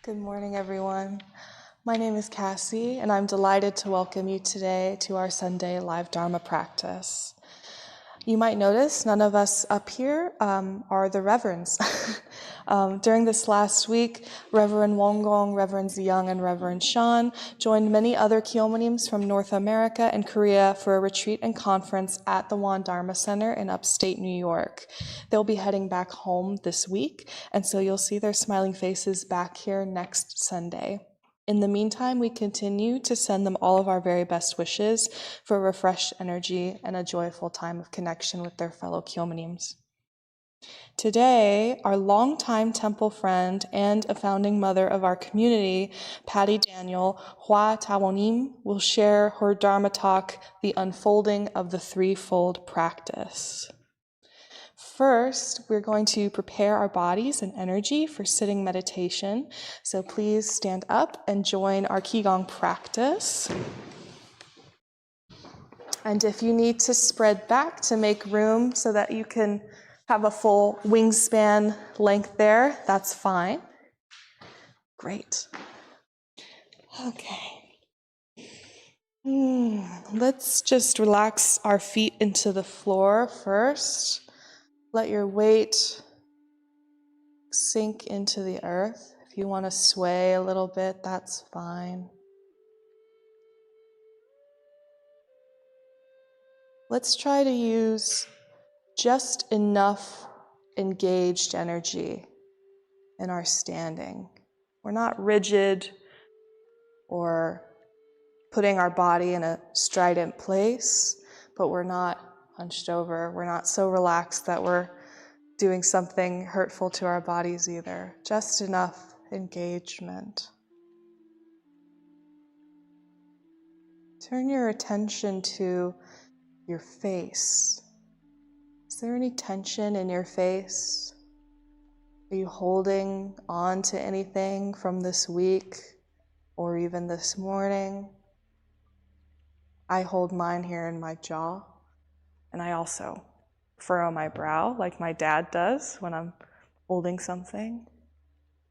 Good morning, everyone. My name is Cassie, and I'm delighted to welcome you today to our Sunday live Dharma practice. You might notice none of us up here are the Reverends. During this last week, Reverend Gong, Reverends Young, and Reverend Sean joined many other Kyomonims from North America and Korea for a retreat and conference at the Dharma Center in upstate New York. They'll be heading back home this week, and so you'll see their smiling faces back here next Sunday. In the meantime, we continue to send them all of our very best wishes for refreshed energy and a joyful time of connection with their fellow Kyomonims. Today, our longtime temple friend and a founding mother of our community, Patty Daniel Hwa Tawonim, will share her Dharma Talk, The Unfolding of the Threefold Practice. First, we're going to prepare our bodies and energy for sitting meditation. So please stand up and join our Qi Gong practice. And if you need to spread back to make room so that you can have a full wingspan length there, that's fine. Great. Okay. Let's just relax our feet into the floor first. Let your weight sink into the earth. If you want to sway a little bit, that's fine. Let's try to use just enough engaged energy in our standing. We're not rigid or putting our body in a strident place, but we're not hunched over. We're not so relaxed that we're doing something hurtful to our bodies either. Just enough engagement. Turn your attention to your face. Is there any tension in your face? Are you holding on to anything from this week or even this morning? I hold mine here in my jaw, and I also furrow my brow like my dad does when I'm holding something.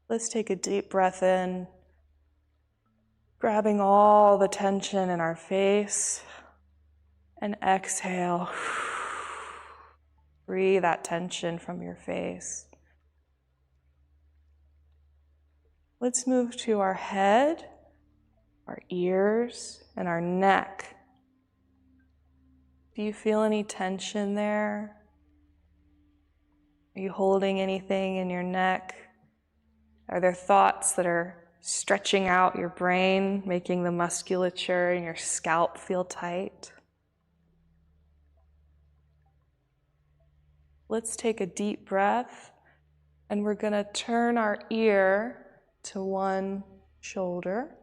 Let's take a deep breath in, grabbing all the tension in our face, and exhale. Free that tension from your face. Let's move to our head, our ears, and our neck. Do you feel any tension there? Are you holding anything in your neck? Are there thoughts that are stretching out your brain, making the musculature in your scalp feel tight? Let's take a deep breath, and we're going to turn our ear to one shoulder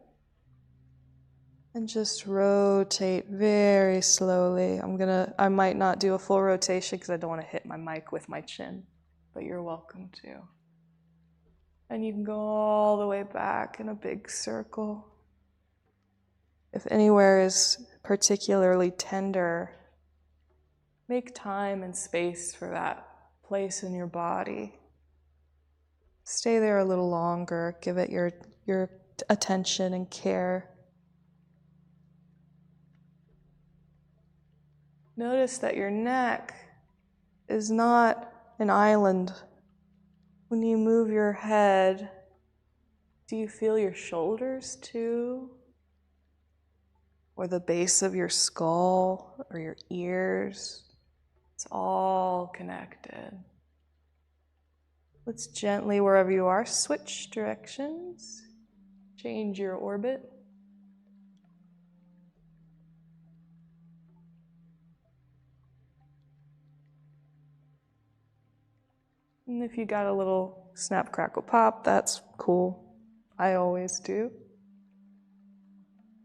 and just rotate very slowly. I might not do a full rotation because I don't want to hit my mic with my chin, but you're welcome to. And you can go all the way back in a big circle. If anywhere is particularly tender, make time and space for that place in your body. Stay there a little longer. Give it your attention and care. Notice that your neck is not an island. When you move your head, do you feel your shoulders too? Or the base of your skull or your ears? It's all connected. Let's gently, wherever you are, switch directions. Change your orbit. And if you got a little snap, crackle, pop, that's cool. I always do.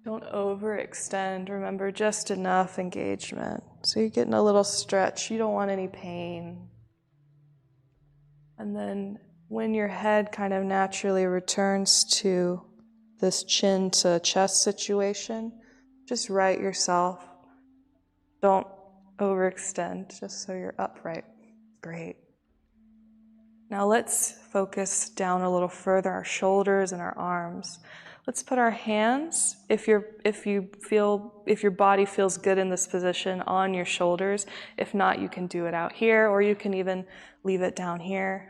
Don't overextend. Remember, just enough engagement. So you're getting a little stretch. You don't want any pain. And then when your head kind of naturally returns to this chin to chest situation, just right yourself. Don't overextend, just so you're upright. Great. Now let's focus down a little further, our shoulders and our arms. Let's put our hands, if your body feels good in this position, on your shoulders. If not, you can do it out here, or you can even leave it down here.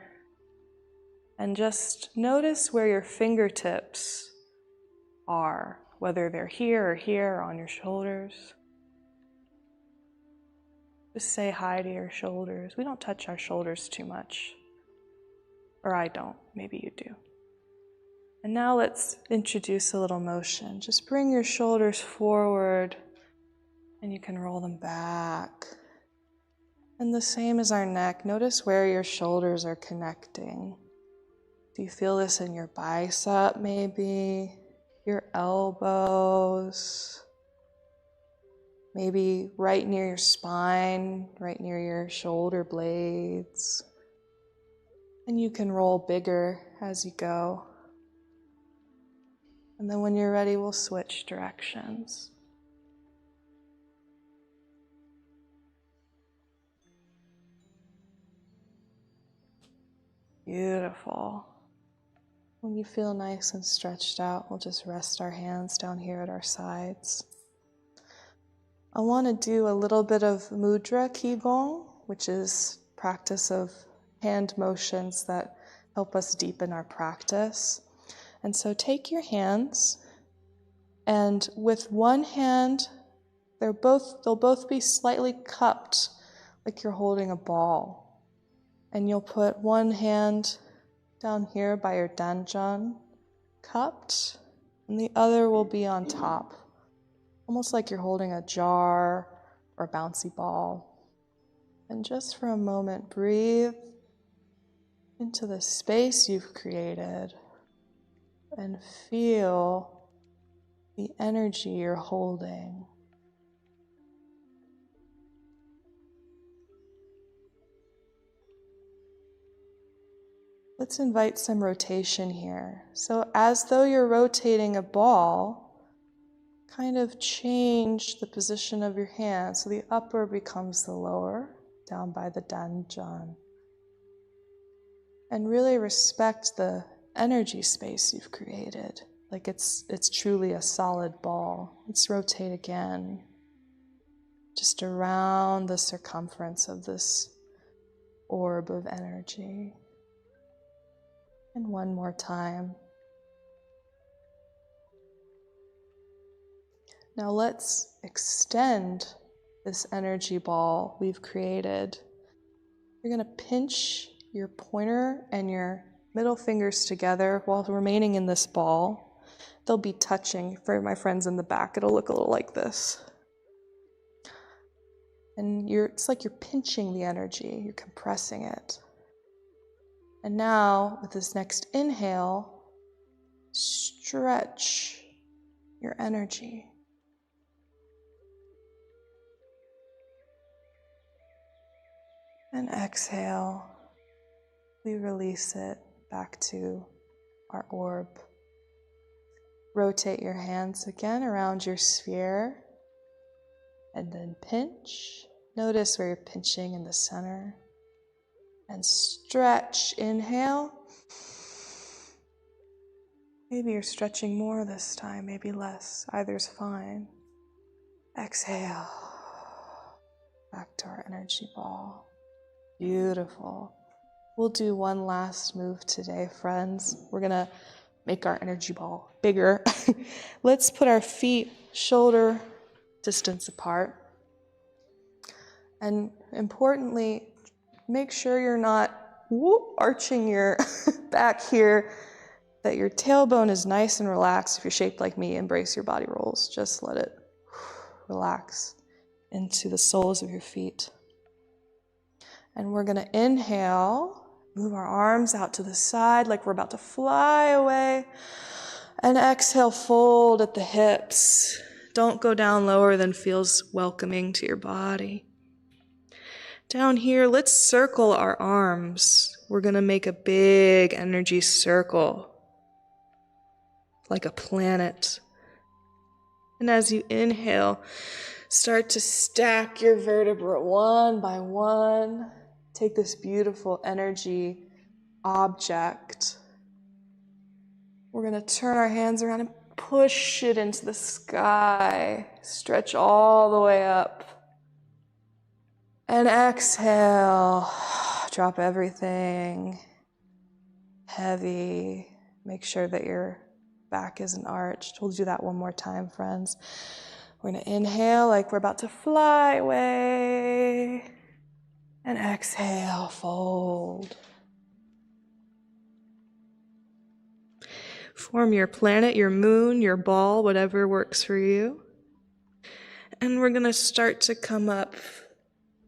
And just notice where your fingertips are, whether they're here or on your shoulders. Just say hi to your shoulders. We don't touch our shoulders too much. Or I don't, maybe you do. And now let's introduce a little motion. Just bring your shoulders forward and you can roll them back. And the same as our neck, notice where your shoulders are connecting. Do you feel this in your bicep maybe? Your elbows? Maybe right near your spine, right near your shoulder blades. And you can roll bigger as you go. And then when you're ready, we'll switch directions. Beautiful. When you feel nice and stretched out, we'll just rest our hands down here at our sides. I want to do a little bit of mudra Qi Gong, which is practice of hand motions that help us deepen our practice. And so take your hands, and with one hand, they'll both be slightly cupped, like you're holding a ball. And you'll put one hand down here by your danjan, cupped, and the other will be on top, almost like you're holding a jar or a bouncy ball. And just for a moment, breathe into the space you've created and feel the energy you're holding. Let's invite some rotation here. So as though you're rotating a ball, kind of change the position of your hand so the upper becomes the lower, down by the danjan. And really respect the energy space you've created, like it's truly a solid ball. Let's rotate again, just around the circumference of this orb of energy. And one more time. Now let's extend this energy ball we've created. You're going to pinch your pointer and your middle fingers together while remaining in this ball. They'll be touching. For my friends in the back, it'll look a little like this. And it's like you're pinching the energy, you're compressing it. And now, with this next inhale, stretch your energy. And exhale, we release it back to our orb. Rotate your hands again around your sphere, and then pinch. Notice where you're pinching in the center. And stretch, inhale. Maybe you're stretching more this time, maybe less. Either's fine. Exhale. Back to our energy ball. Beautiful. We'll do one last move today, friends. We're gonna make our energy ball bigger. Let's put our feet shoulder distance apart. And importantly, make sure you're not arching your back here, that your tailbone is nice and relaxed. If you're shaped like me, embrace your body rolls. Just let it relax into the soles of your feet. And we're going to inhale, move our arms out to the side like we're about to fly away. And exhale, fold at the hips. Don't go down lower than feels welcoming to your body. Down here, let's circle our arms. We're going to make a big energy circle, like a planet. And as you inhale, start to stack your vertebrae one by one. Take this beautiful energy object. We're going to turn our hands around and push it into the sky. Stretch all the way up. And exhale. Drop everything heavy. Make sure that your back isn't arched. We'll do that one more time, friends. We're going to inhale like we're about to fly away. And exhale, fold. Form your planet, your moon, your ball, whatever works for you. And we're going to start to come up.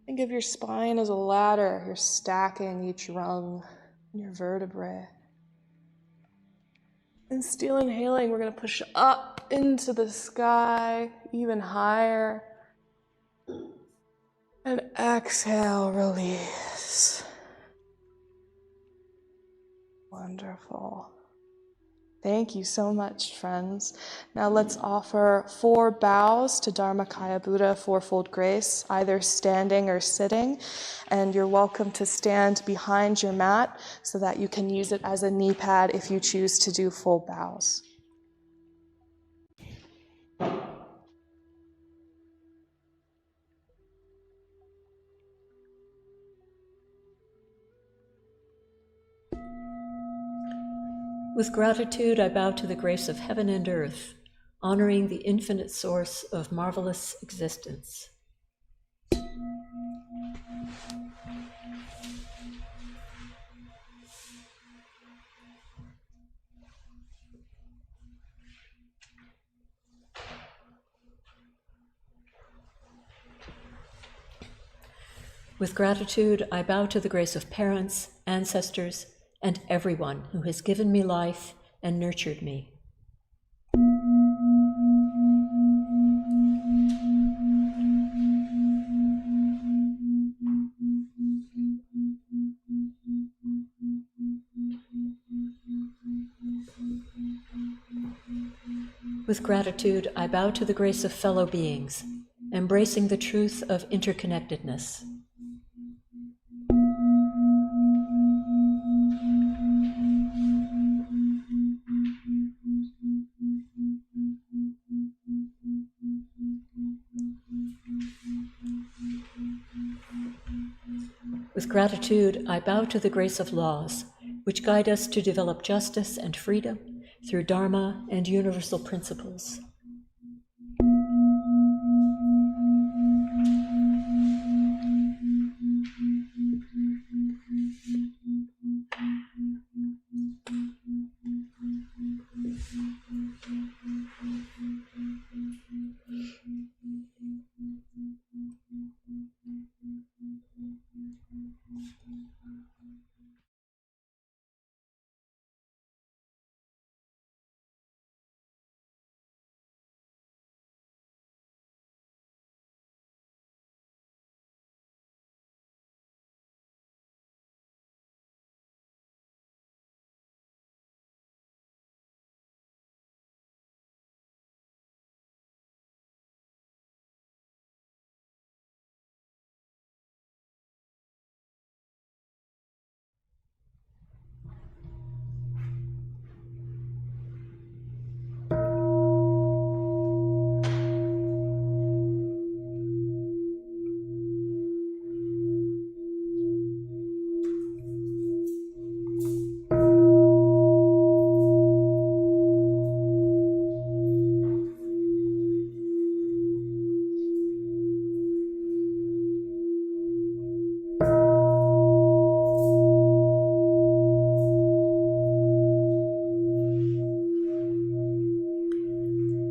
Think of your spine as a ladder. You're stacking each rung in your vertebrae. And still inhaling, we're going to push up into the sky, even higher. And exhale, release. Wonderful. Thank you so much, friends. Now let's offer 4 bows to Dharmakaya Buddha, fourfold grace, either standing or sitting. And you're welcome to stand behind your mat so that you can use it as a knee pad if you choose to do full bows. With gratitude, I bow to the grace of heaven and earth, honoring the infinite source of marvelous existence. With gratitude, I bow to the grace of parents, ancestors, and everyone who has given me life and nurtured me. With gratitude, I bow to the grace of fellow beings, embracing the truth of interconnectedness. With gratitude, I bow to the grace of laws, which guide us to develop justice and freedom through Dharma and universal principles.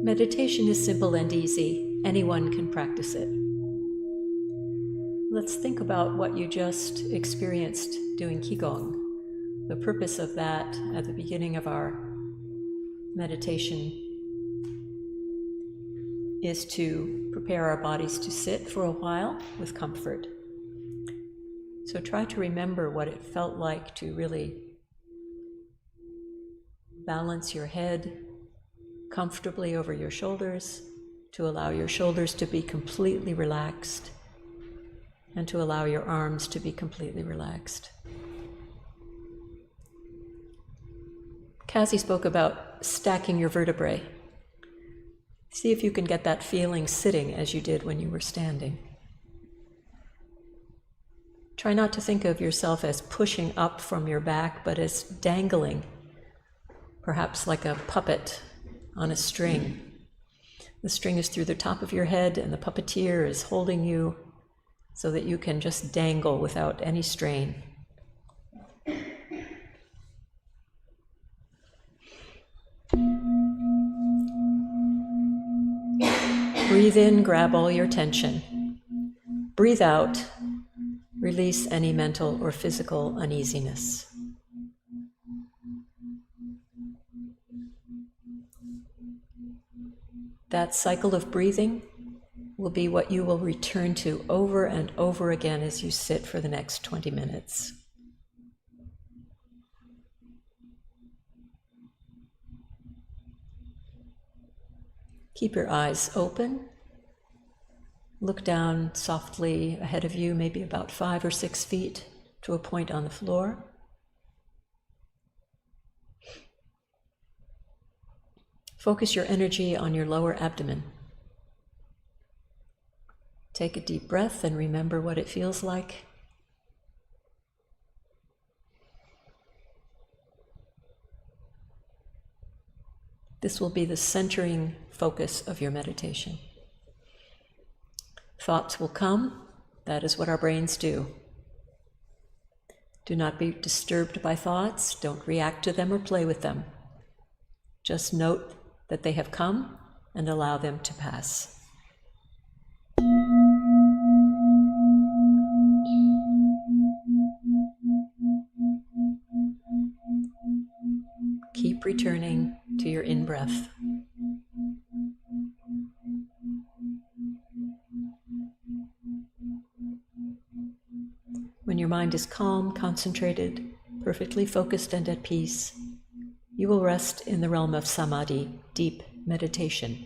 Meditation is simple and easy. Anyone can practice it. Let's think about what you just experienced doing Qi Gong. The purpose of that at the beginning of our meditation is to prepare our bodies to sit for a while with comfort. So try to remember what it felt like to really balance your head comfortably over your shoulders, to allow your shoulders to be completely relaxed, and to allow your arms to be completely relaxed. Cassie spoke about stacking your vertebrae. See if you can get that feeling sitting as you did when you were standing. Try not to think of yourself as pushing up from your back, but as dangling, perhaps like a puppet on a string. The string is through the top of your head, and the puppeteer is holding you so that you can just dangle without any strain. Breathe in, grab all your tension. Breathe out, release any mental or physical uneasiness. That cycle of breathing will be what you will return to over and over again as you sit for the next 20 minutes. Keep your eyes open. Look down softly ahead of you, maybe about 5 or 6 feet, to a point on the floor. Focus your energy on your lower abdomen. Take a deep breath and remember what it feels like. This will be the centering focus of your meditation. Thoughts will come. That is what our brains do. Do not be disturbed by thoughts. Don't react to them or play with them. Just note that they have come and allow them to pass. Keep returning to your in-breath. When your mind is calm, concentrated, perfectly focused and at peace, you will rest in the realm of samadhi, deep meditation.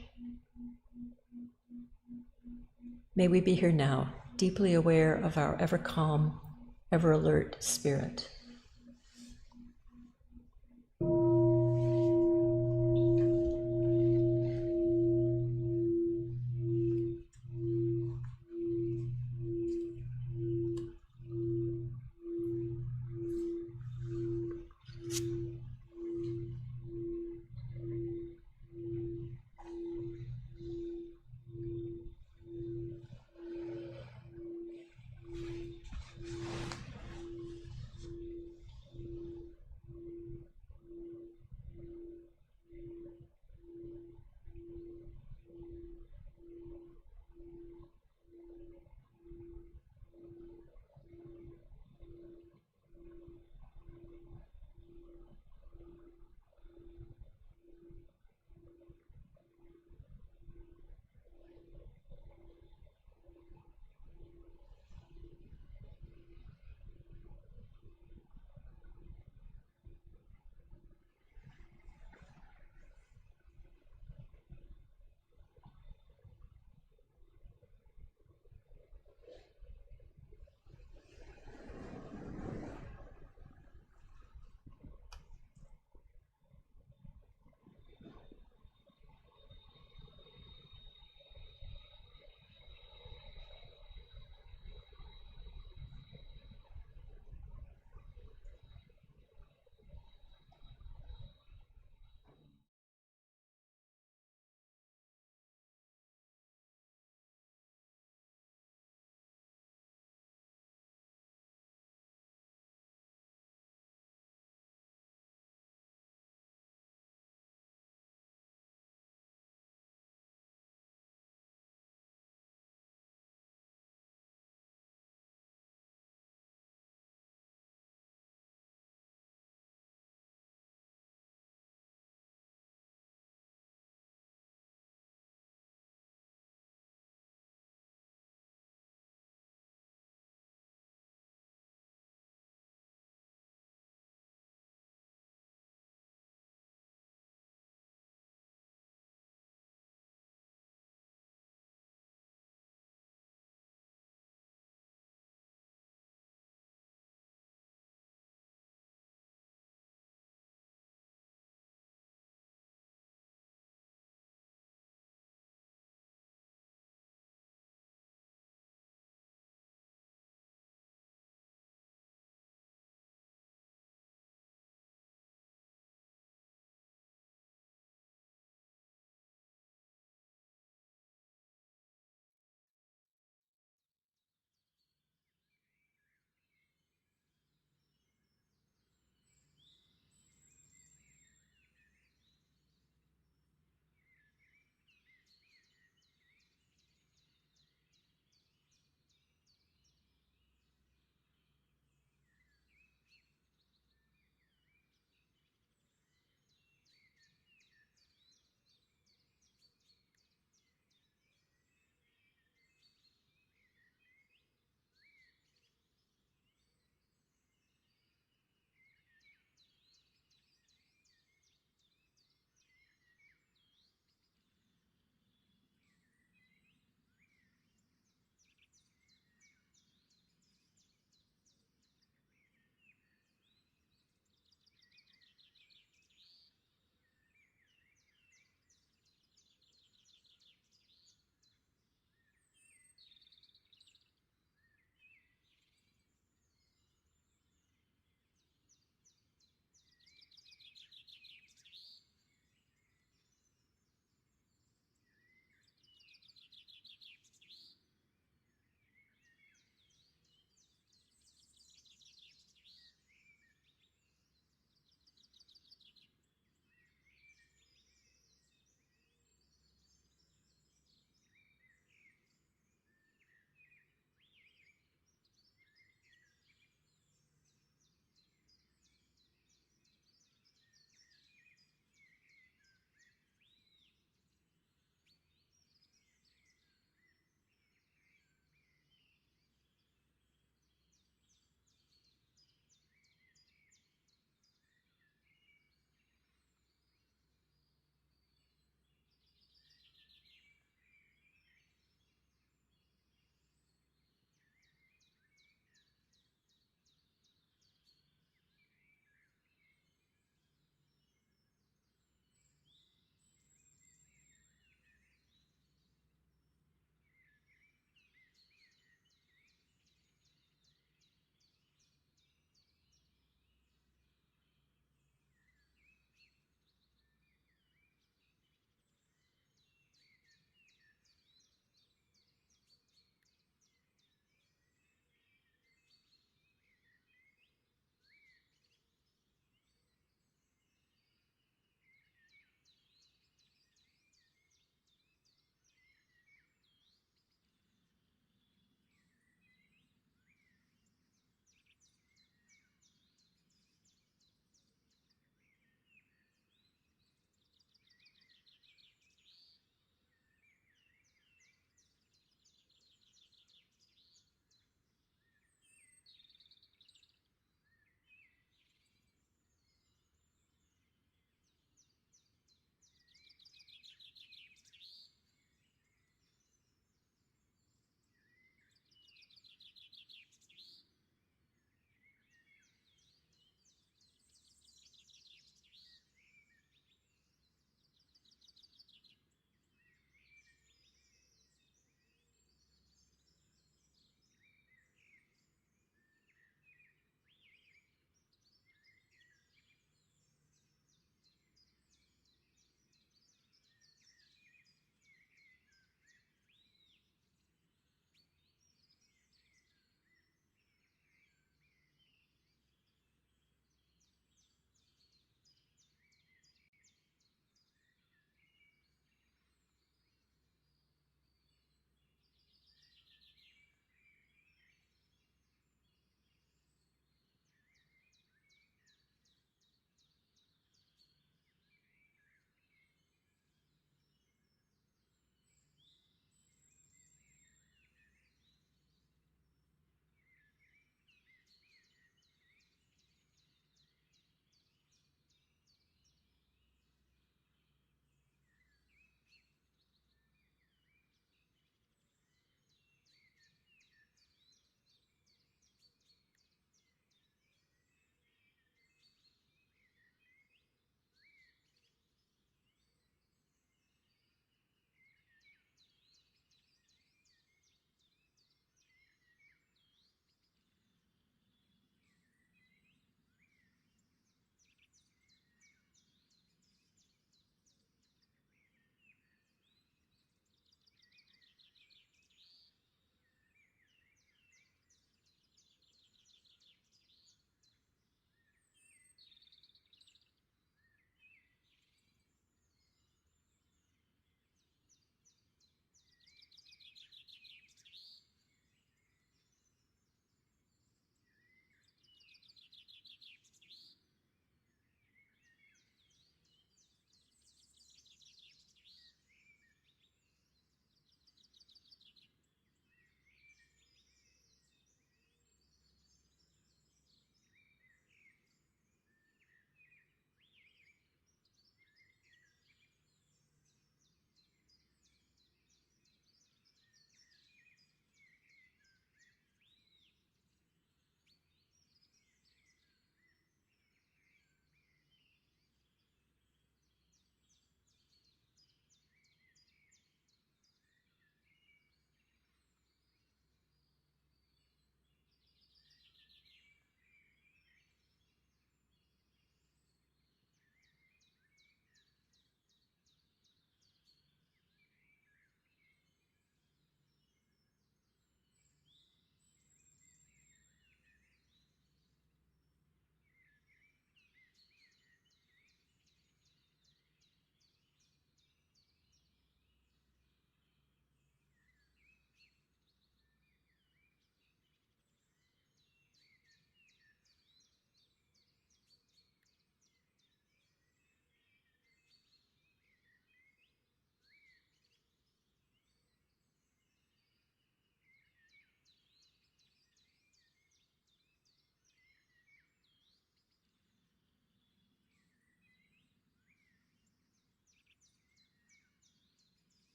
May we be here now, deeply aware of our ever calm, ever alert spirit.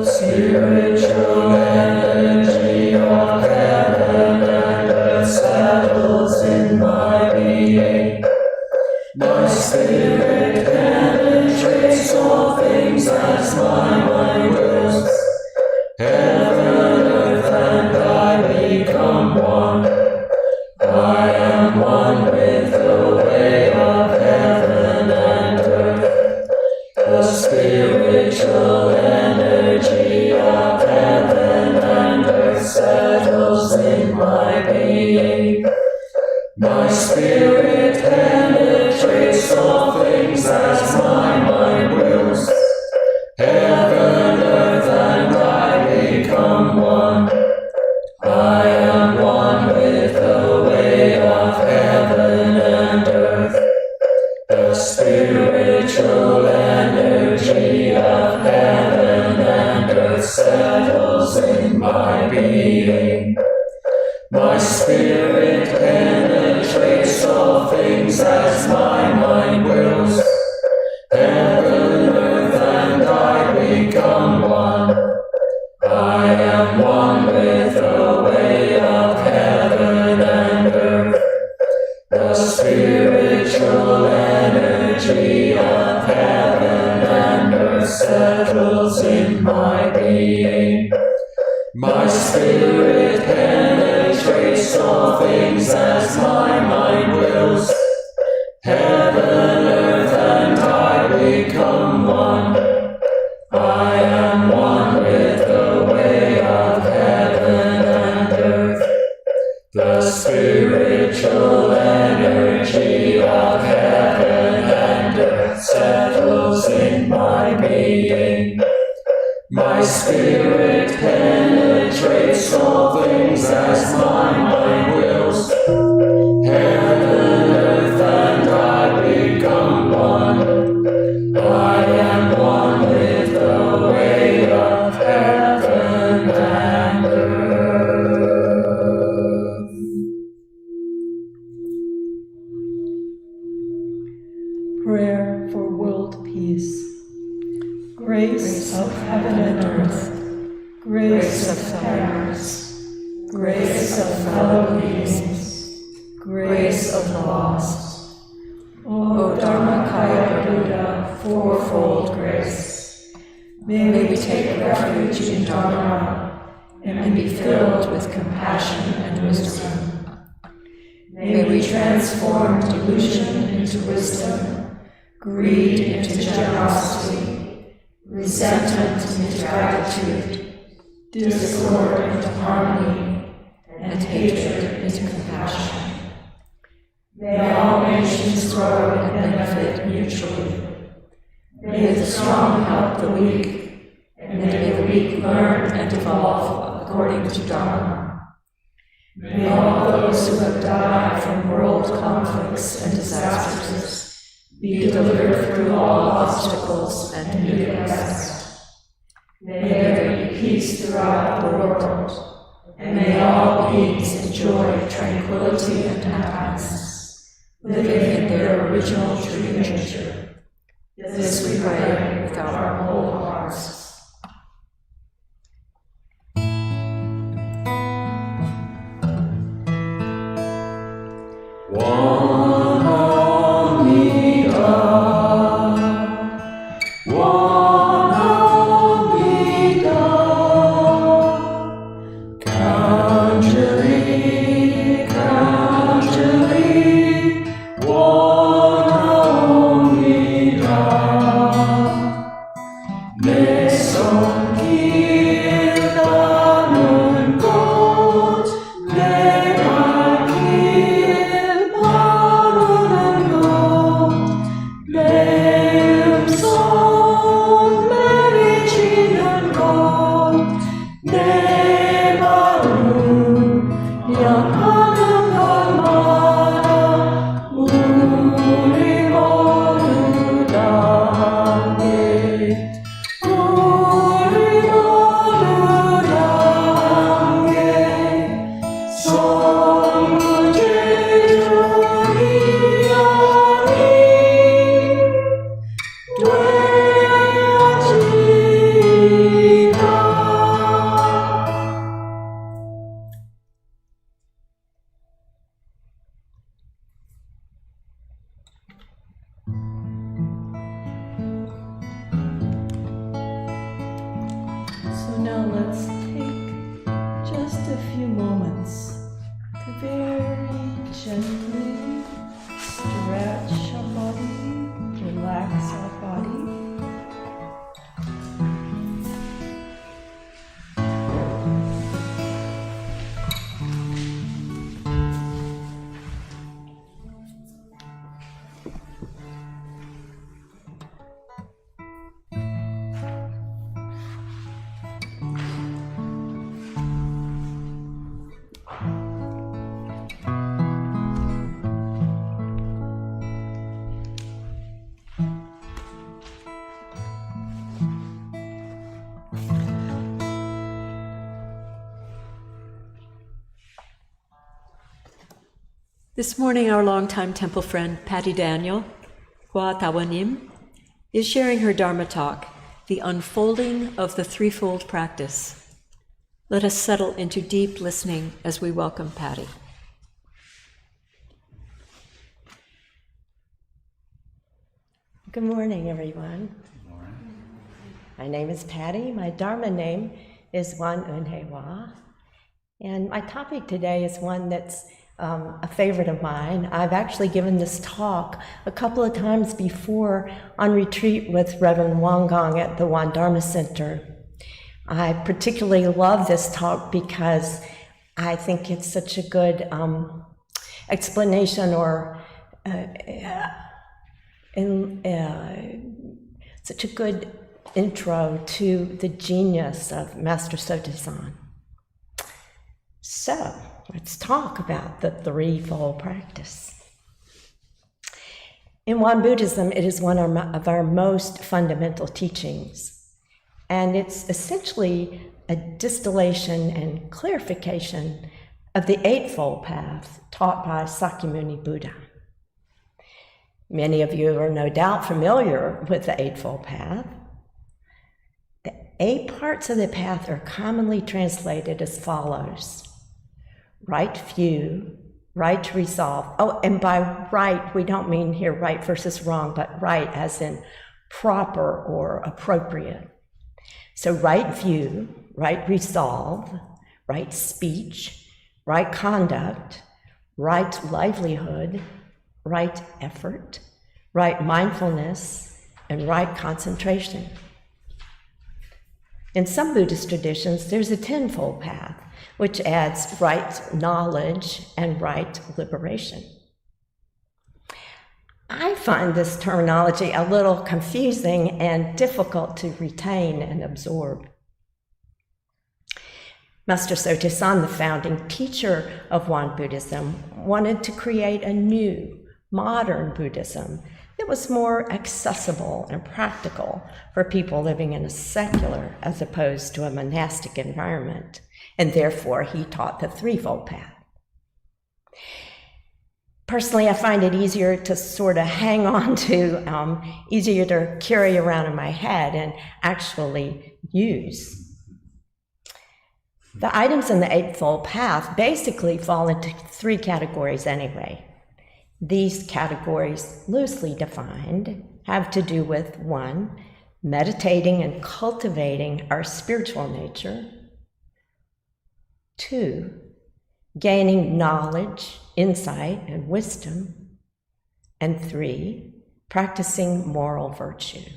spiritual energy of heaven and earth settles in my being. My spirit penetrates all things as my mind wills. Heaven, earth, and I become one. I am one with the way of heaven and earth. The spiritual energy of heaven and earth settles in my being. My spirit penetrates all things as my mind wills. Heaven, earth, and I become one. I am one with the way of heaven and earth. The spiritual energy of heaven and earth settles in my being. My spirit penetrates all things as my mind wills. Heaven, earth, and I become one. I am one with the way of heaven and earth. The spiritual energy of heaven and earth settles in my being. My spirit penetrates all things as my mind wills. Heaven, earth, and I become one. I am one with the way of heaven and earth. The spiritual energy of heaven and earth settles in my being. My spirit penetrates all things as my mind wills. Heaven, earth, and I become one. I am one with the way of heaven and earth. Prayer for world peace. Grace of heaven and earth, grace of parents, grace of fellow beings, grace of laws. O Dharmakaya Buddha, fourfold grace, may we take refuge in Dharma and be filled with compassion and wisdom. May we transform delusion into wisdom, greed into generosity, resentment into gratitude, discord into harmony, and hatred into compassion. May all nations grow and benefit mutually. May the strong help the weak, and may the weak learn and evolve according to Dharma. May all those who have died from world conflicts and disasters be delivered through all obstacles and be at rest. May there be peace throughout the world, and may all beings enjoy tranquility and happiness, living in their original true nature. This we pray with our whole hearts. now let's take just a few moments to very gently stretch our body, relax our body. This morning, our longtime temple friend, Patty Daniel, Hua Tawanim, is sharing her Dharma Talk, The Unfolding of the Threefold Practice. Let us settle into deep listening as we welcome Patty. Good morning, everyone. Good morning. My name is Patty. My Dharma name is wontempleNC. And my topic today is one that's a favorite of mine. I've actually given this talk a couple of times before on retreat with Reverend Qi Gong at the One Dharma Center. I particularly love this talk because I think it's such a good explanation or such a good intro to the genius of Master Sotasan. So, let's talk about the threefold practice. In Won Buddhism, it is one of our most fundamental teachings, and it's essentially a distillation and clarification of the Eightfold Path taught by Sakyamuni Buddha. Many of you are no doubt familiar with the Eightfold Path. The 8 parts of the path are commonly translated as follows: right view, right resolve. Oh, and by right, we don't mean here right versus wrong, but right as in proper or appropriate. So right view, right resolve, right speech, right conduct, right livelihood, right effort, right mindfulness, and right concentration. In some Buddhist traditions, there's a 10-fold path, which adds right knowledge and right liberation. I find this terminology a little confusing and difficult to retain and absorb. Master Sotasan, the founding teacher of Won Buddhism, wanted to create a new, modern Buddhism that was more accessible and practical for people living in a secular as opposed to a monastic environment. And therefore, he taught the threefold path. Personally, I find it easier to sort of hang on to, easier to carry around in my head and actually use. The items in the Eightfold Path basically fall into 3 categories anyway. These categories, loosely defined, have to do with 1, meditating and cultivating our spiritual nature; 2, gaining knowledge, insight, and wisdom; and 3, practicing moral virtue.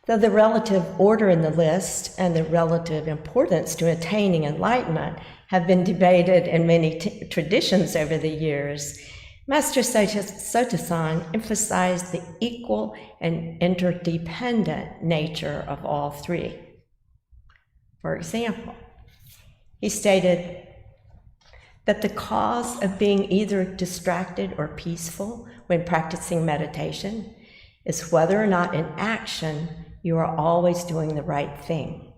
Though the relative order in the list and the relative importance to attaining enlightenment have been debated in many traditions over the years, Master Sotasan emphasized the equal and interdependent nature of all 3. For example, he stated that the cause of being either distracted or peaceful when practicing meditation is whether or not in action you are always doing the right thing.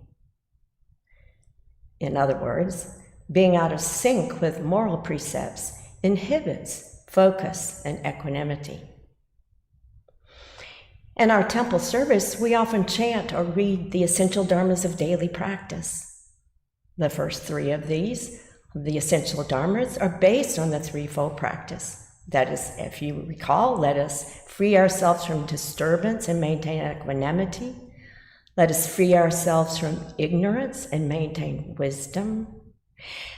In other words, being out of sync with moral precepts inhibits focus and equanimity. In our temple service, we often chant or read the essential dharmas of daily practice. The first 3 of these, the essential dharmas, are based on the threefold practice. That is, if you recall, let us free ourselves from disturbance and maintain equanimity. Let us free ourselves from ignorance and maintain wisdom.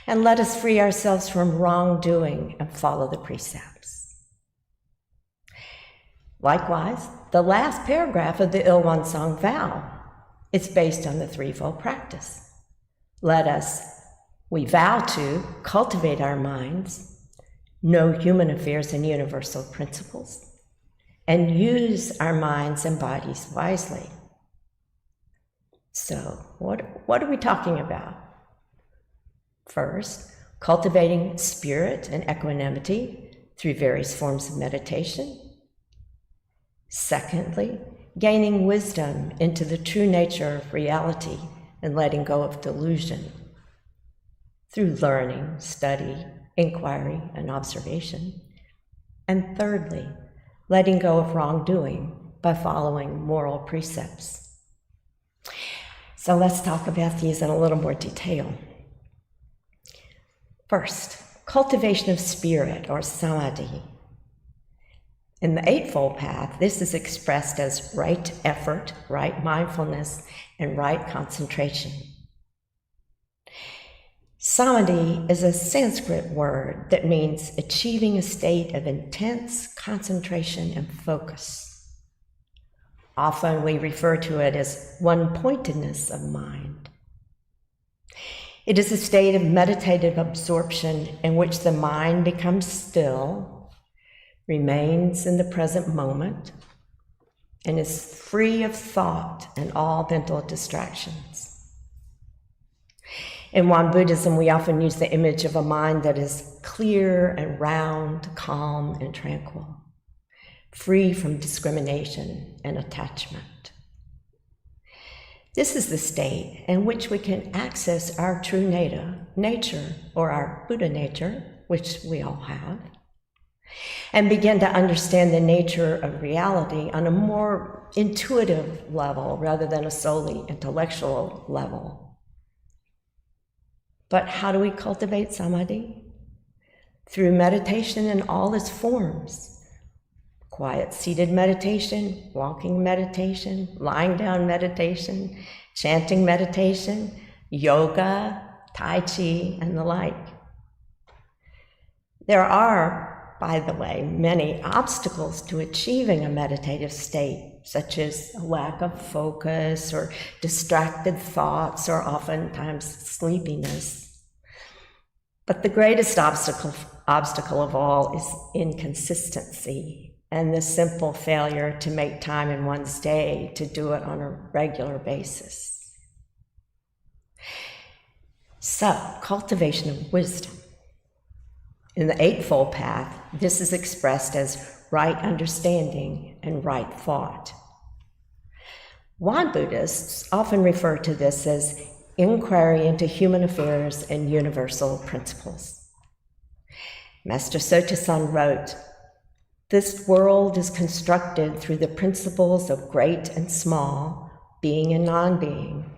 And let us free ourselves from wrongdoing and follow the precepts. Likewise, the last paragraph of the Ilwansong vow is based on the threefold practice. We vow to cultivate our minds, know human affairs and universal principles, and use our minds and bodies wisely. So, what are we talking about? First, cultivating spirit and equanimity through various forms of meditation. Secondly, gaining wisdom into the true nature of reality and letting go of delusion through learning, study, inquiry, and observation. And thirdly, letting go of wrongdoing by following moral precepts. So let's talk about these in a little more detail. First, cultivation of spirit, or samadhi. In the Eightfold Path, this is expressed as right effort, right mindfulness, and right concentration. Samadhi is a Sanskrit word that means achieving a state of intense concentration and focus. Often we refer to it as one-pointedness of mind. It is a state of meditative absorption in which the mind becomes still, remains in the present moment, and is free of thought and all mental distractions. In Won Buddhism, we often use the image of a mind that is clear and round, calm and tranquil, free from discrimination and attachment. This is the state in which we can access our true nature, or our Buddha nature, which we all have, and begin to understand the nature of reality on a more intuitive level rather than a solely intellectual level. But how do we cultivate samadhi? Through meditation in all its forms. Quiet seated meditation, walking meditation, lying down meditation, chanting meditation, yoga, tai chi, and the like. There are, by the way, many obstacles to achieving a meditative state, such as a lack of focus or distracted thoughts or oftentimes sleepiness. But the greatest obstacle of all is inconsistency and the simple failure to make time in one's day to do it on a regular basis. So, cultivation of wisdom. In the Eightfold Path, this is expressed as right understanding and right thought. Won Buddhists often refer to this as inquiry into human affairs and universal principles. Master Sotasan wrote, "This world is constructed through the principles of great and small, being and non-being,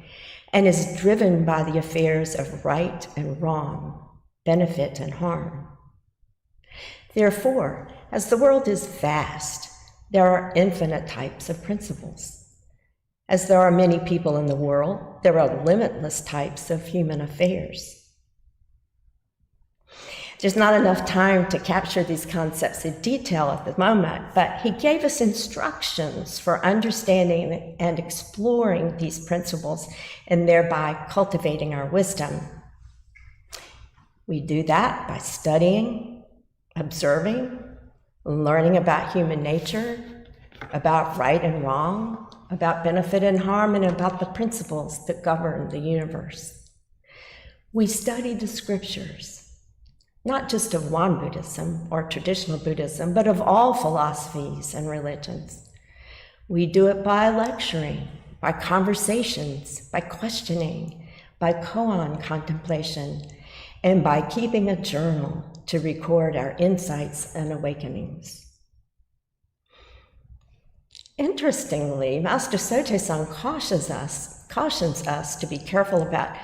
and is driven by the affairs of right and wrong, benefit and harm. Therefore, as the world is vast, there are infinite types of principles. As there are many people in the world, there are limitless types of human affairs." There's not enough time to capture these concepts in detail at the moment, but he gave us instructions for understanding and exploring these principles and thereby cultivating our wisdom. We do that by studying, observing, learning about human nature, about right and wrong, about benefit and harm, and about the principles that govern the universe. We study the scriptures, not just of Won Buddhism or traditional Buddhism, but of all philosophies and religions. We do it by lecturing, by conversations, by questioning, by koan contemplation, and by keeping a journal to record our insights and awakenings. Interestingly, Master Sotaesan cautions us to be careful about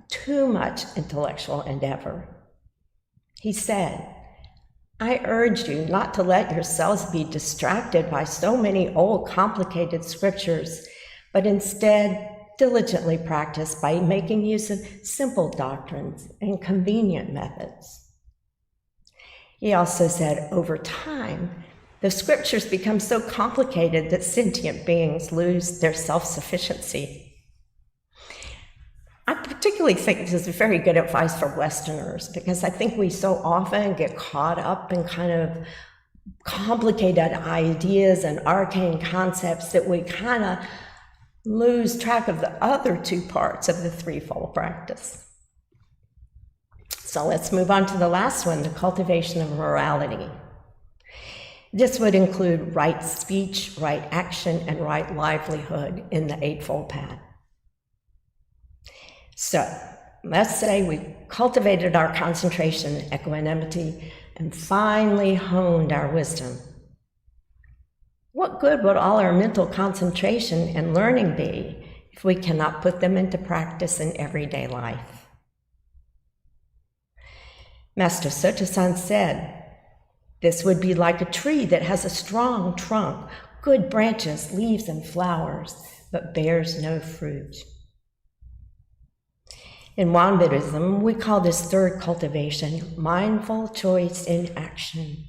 too much intellectual endeavor. He said, "I urge you not to let yourselves be distracted by so many old, complicated scriptures, but instead diligently practice by making use of simple doctrines and convenient methods. He also said, over time, the scriptures become so complicated that sentient beings lose their self-sufficiency. I particularly think this is very good advice for Westerners, because I think we so often get caught up in kind of complicated ideas and arcane concepts that we kind of lose track of the other two parts of the threefold practice. So let's move on to the last one, the cultivation of morality. This would include right speech, right action, and right livelihood in the Eightfold Path. So let's say we cultivated our concentration and equanimity and finally honed our wisdom. What good would all our mental concentration and learning be if we cannot put them into practice in everyday life? Master Sotasan said, this would be like a tree that has a strong trunk, good branches, leaves, and flowers, but bears no fruit. In Won Buddhism, we call this third cultivation mindful choice in action.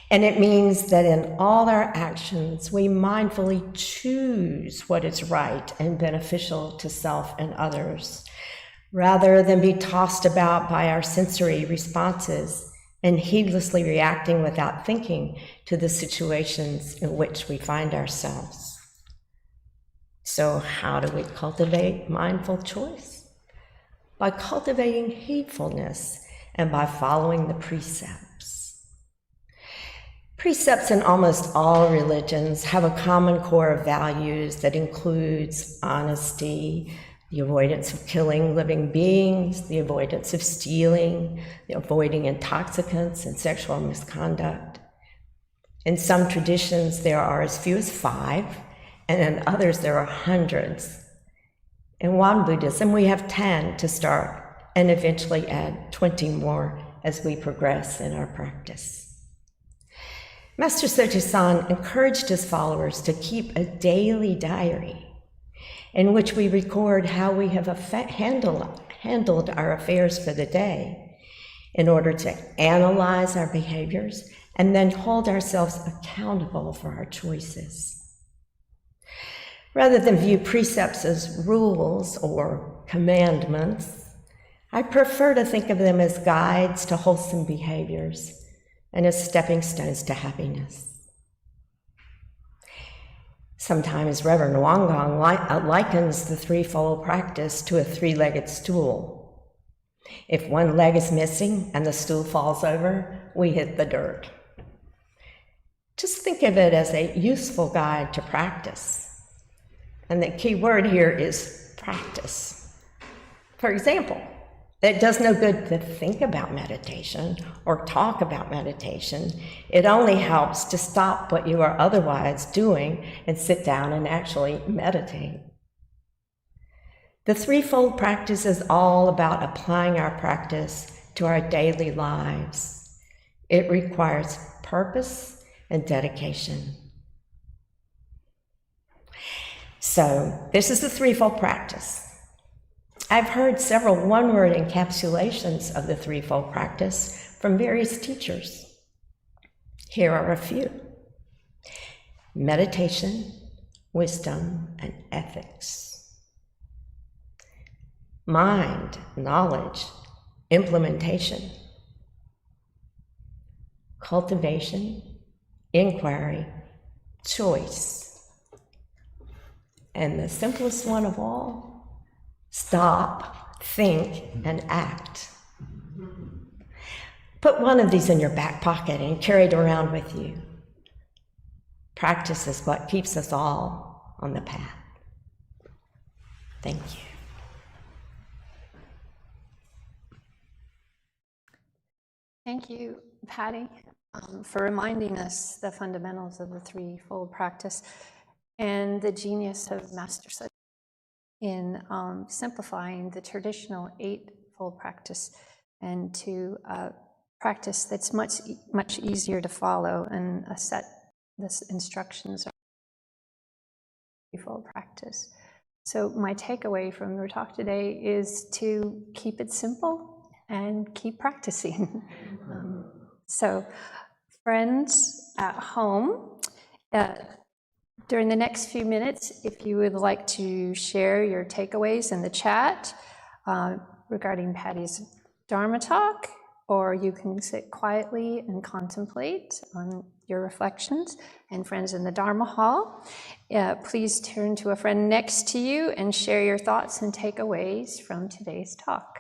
And it means that in all our actions, we mindfully choose what is right and beneficial to self and others, rather than be tossed about by our sensory responses and heedlessly reacting without thinking to the situations in which we find ourselves. So how do we cultivate mindful choice? By cultivating heedfulness and by following the precepts. Precepts in almost all religions have a common core of values that includes honesty, the avoidance of killing living beings, the avoidance of stealing, the avoiding intoxicants and sexual misconduct. In some traditions, there are as few as 5, and in others, there are hundreds. In Won Buddhism, we have 10 to start and eventually add 20 more as we progress in our practice. Master Sotasan encouraged his followers to keep a daily diary in which we record how we have handled our affairs for the day in order to analyze our behaviors and then hold ourselves accountable for our choices. Rather than view precepts as rules or commandments, I prefer to think of them as guides to wholesome behaviors and as stepping stones to happiness. Sometimes Reverend Wanggong likens the threefold practice to a 3-legged stool. If one leg is missing and the stool falls over, we hit the dirt. Just think of it as a useful guide to practice. And the key word here is practice. For example, it does no good to think about meditation or talk about meditation. It only helps to stop what you are otherwise doing and sit down and actually meditate. The threefold practice is all about applying our practice to our daily lives. It requires purpose and dedication. So this is the threefold practice. I've heard several one-word encapsulations of the threefold practice from various teachers. Here are a few: meditation, wisdom, and ethics. Mind, knowledge, implementation. Cultivation, inquiry, choice. And the simplest one of all, stop, think, and act. Put one of these in your back pocket and carry it around with you. Practice is what keeps us all on the path. Thank you. Thank you, Patty, for reminding us the fundamentals of the threefold practice and the genius of Master Sotasan in simplifying the traditional eightfold practice and to practice that's much easier to follow, and the instructions are threefold practice. So my takeaway from your talk today is to keep it simple and keep practicing. So friends at home, during the next few minutes, if you would like to share your takeaways in the chat regarding Patty's Dharma Talk, or you can sit quietly and contemplate on your reflections. And friends in the Dharma Hall, please turn to a friend next to you and share your thoughts and takeaways from today's talk.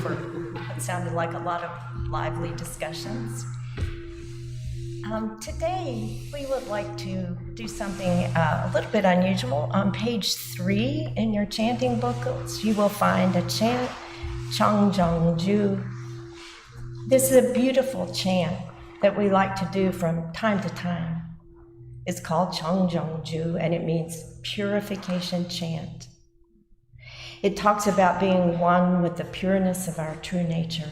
for what sounded like a lot of lively discussions. Today, we would like to do something a little bit unusual. On page 3 in your chanting booklets, you will find a chant, Chang Zhang Ju. This is a beautiful chant that we like to do from time to time. It's called Chang Zhang Ju, and it means purification chant. It talks about being one with the pureness of our true nature.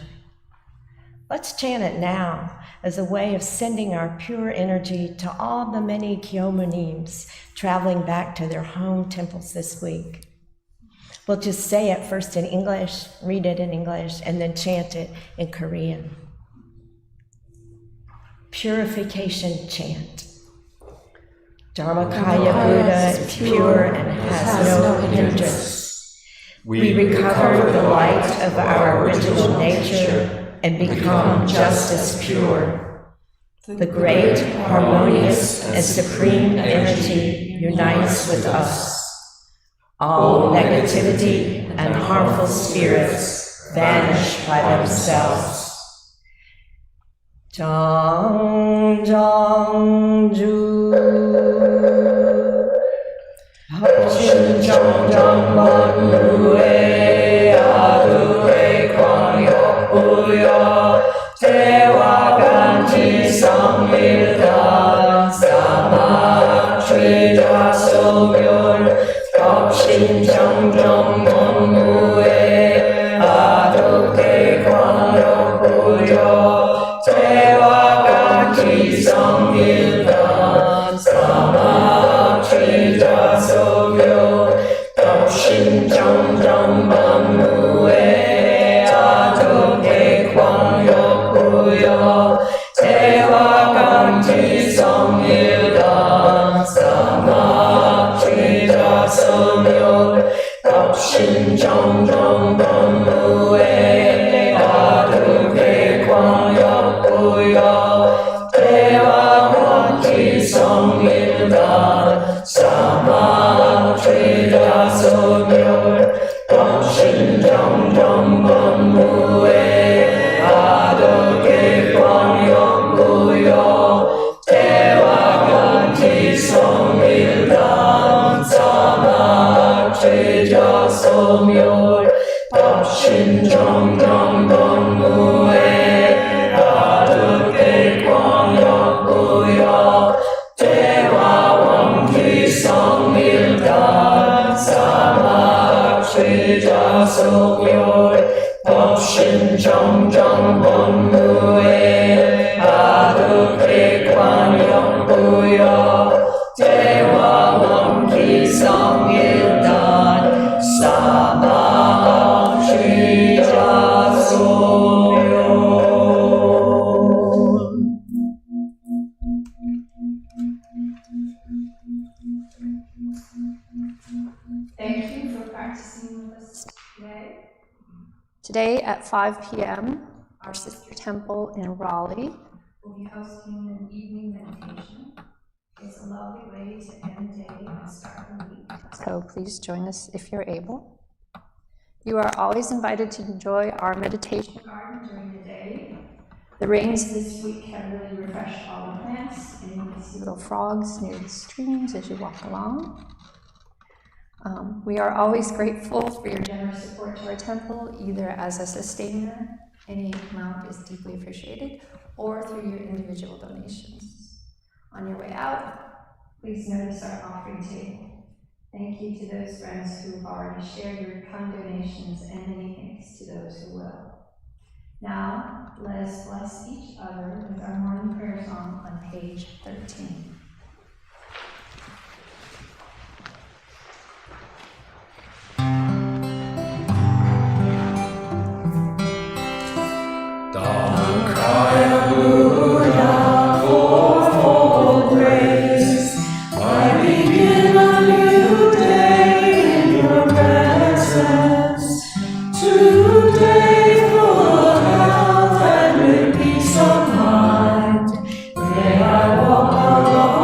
Let's chant it now as a way of sending our pure energy to all the many Kyomonims traveling back to their home temples this week. We'll just say it first in English, read it in English, and then chant it in Korean. Purification chant. Dharmakaya Buddha is pure and has no hindrance. We recover the light of our original nature and become just as pure. The great, harmonious, and supreme energy unites with us. All negativity and harmful spirits vanish by themselves. Chang Zhang Ju. Shin Chang Zhang Mon Mu E Adu E Kwang Yok Pu Yo Te Wa Gan Chi Sang Il Dan Sama Chui Ja So Yun Shin Chang Zhang Mon Mu E Adu E Kwang Yok Pu Yo Te Wa Gan Chi Sang Il Dan Sama Chui Ja So Yun Shin Chang Zhang Mon Mu E Adu E Kwang Yok Pu Yo Te Wa Gan Chi Sang Il Dan Sama Chui Ja So Yun Shin Chang Zhang Mon Mu E Adu E Kwang Yok Pu Yo Te Wa Gan Chi Sang Il Dan Sama Chui Ja So Yun Shin Chang Zhang Mon Mu E Adu E Kwang Yok Pu Yo Te Wa Gan Chi Sang Il Dan Sama Chui Ja So Yun Shin Chang Zhang Mon Mu E Adu E Kwang Yok Pu Yo Te Wa Gan Chi Sang Il Dan Sama Chui Ja So Yun Shin Chang Zhang Mon Mu E Adu E Kwang Yok Pu Yo Te Wa Gan Chi Sang Il Dan Sama Chui Ja So Yun. Thank you for practicing with us today. Today at 5 p.m., our sister temple in Raleigh will be hosting an evening meditation. It's a lovely way to end the day and start the week. So please join us if you're able. You are always invited to enjoy our meditation garden during the day. The rains this week have really refreshed all the plants, and you can see little frogs near the streams as you walk along. We are always grateful for your generous support to our temple, either as a sustainer, any amount is deeply appreciated, or through your individual donations. On your way out, please notice our offering table. Thank you to those friends who have already shared your kind donations, and many thanks to those who will. Now, let us bless each other with our morning prayer song on page 13. Dharmakaya Buddha, fourfold grace, I begin a new day in your presence. Today full of health and with peace of mind, may I walk along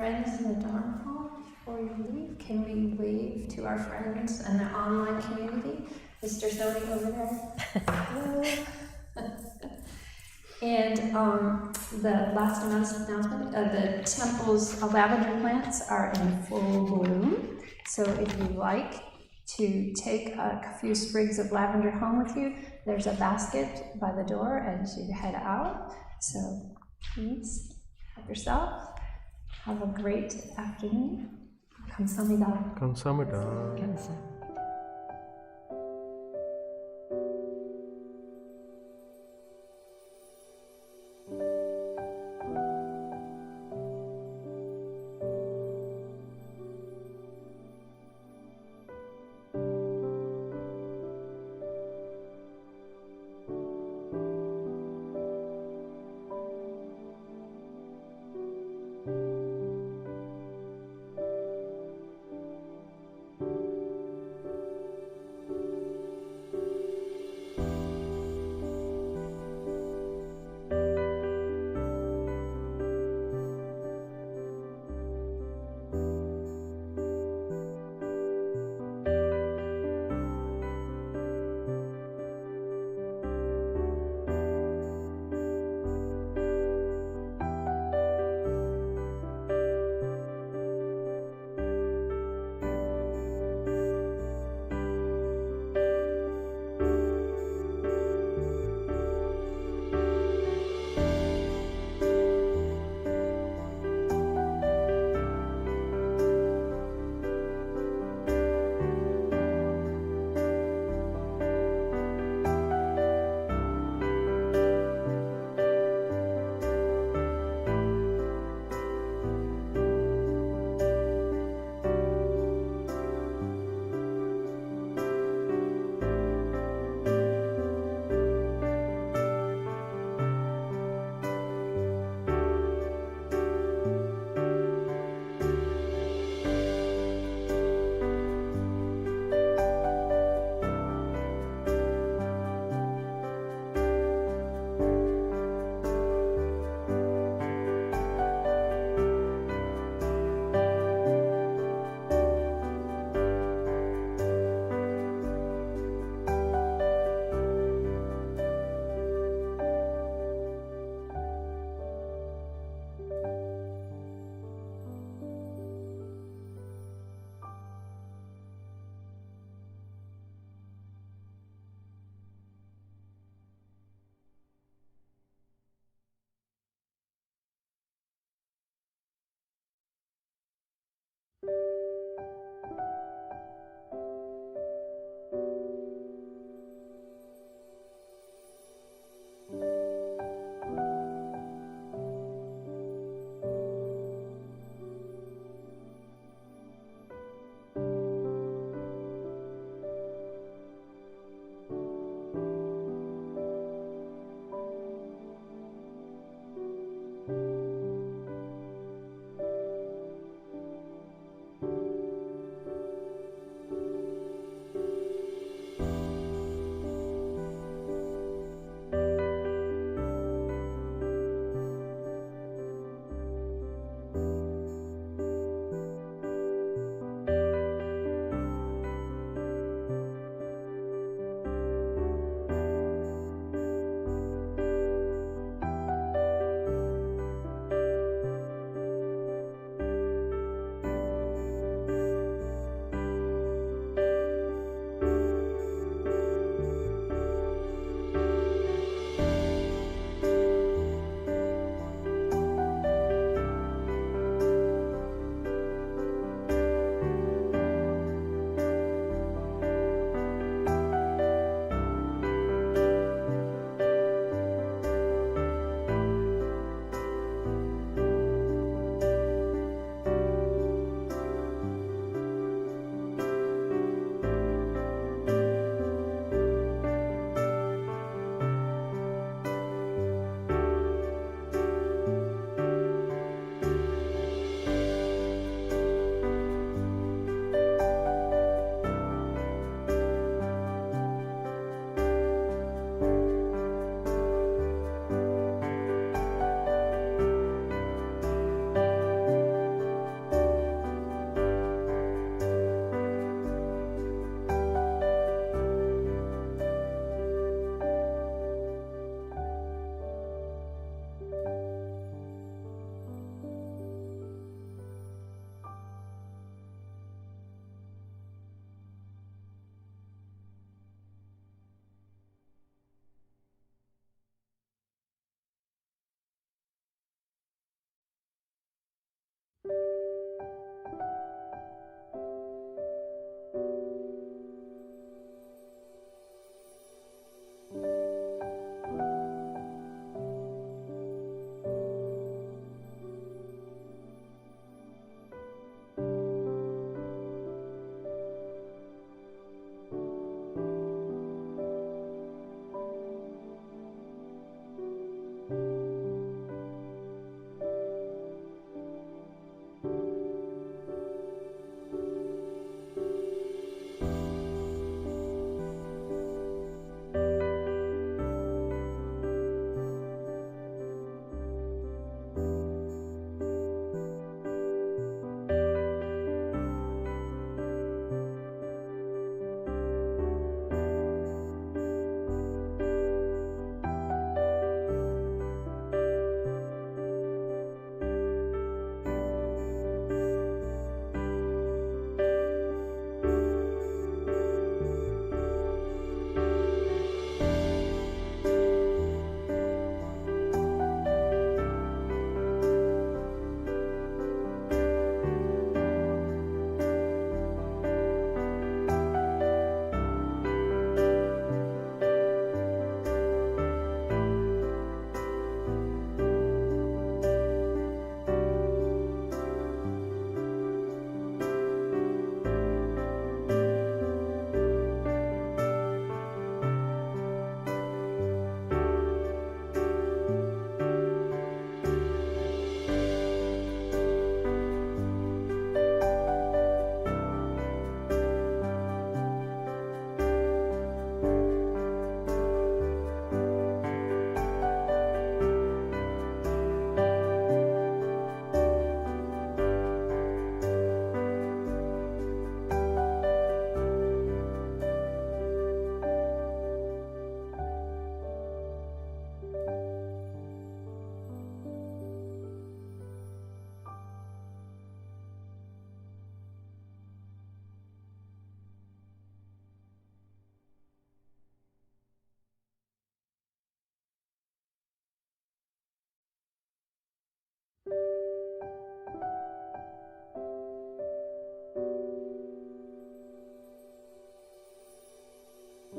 friends in the Dharma Hall, before you leave, can we wave to our friends and the online community? Mr. Sony over there. Hello. And the last announcement, the temple's lavender plants are in full bloom. So if you like to take a few sprigs of lavender home with you, there's a basket by the door as you head out. So please help yourself. Have a great afternoon. Kamsahamnida. Kamsahamnida. Kamsa.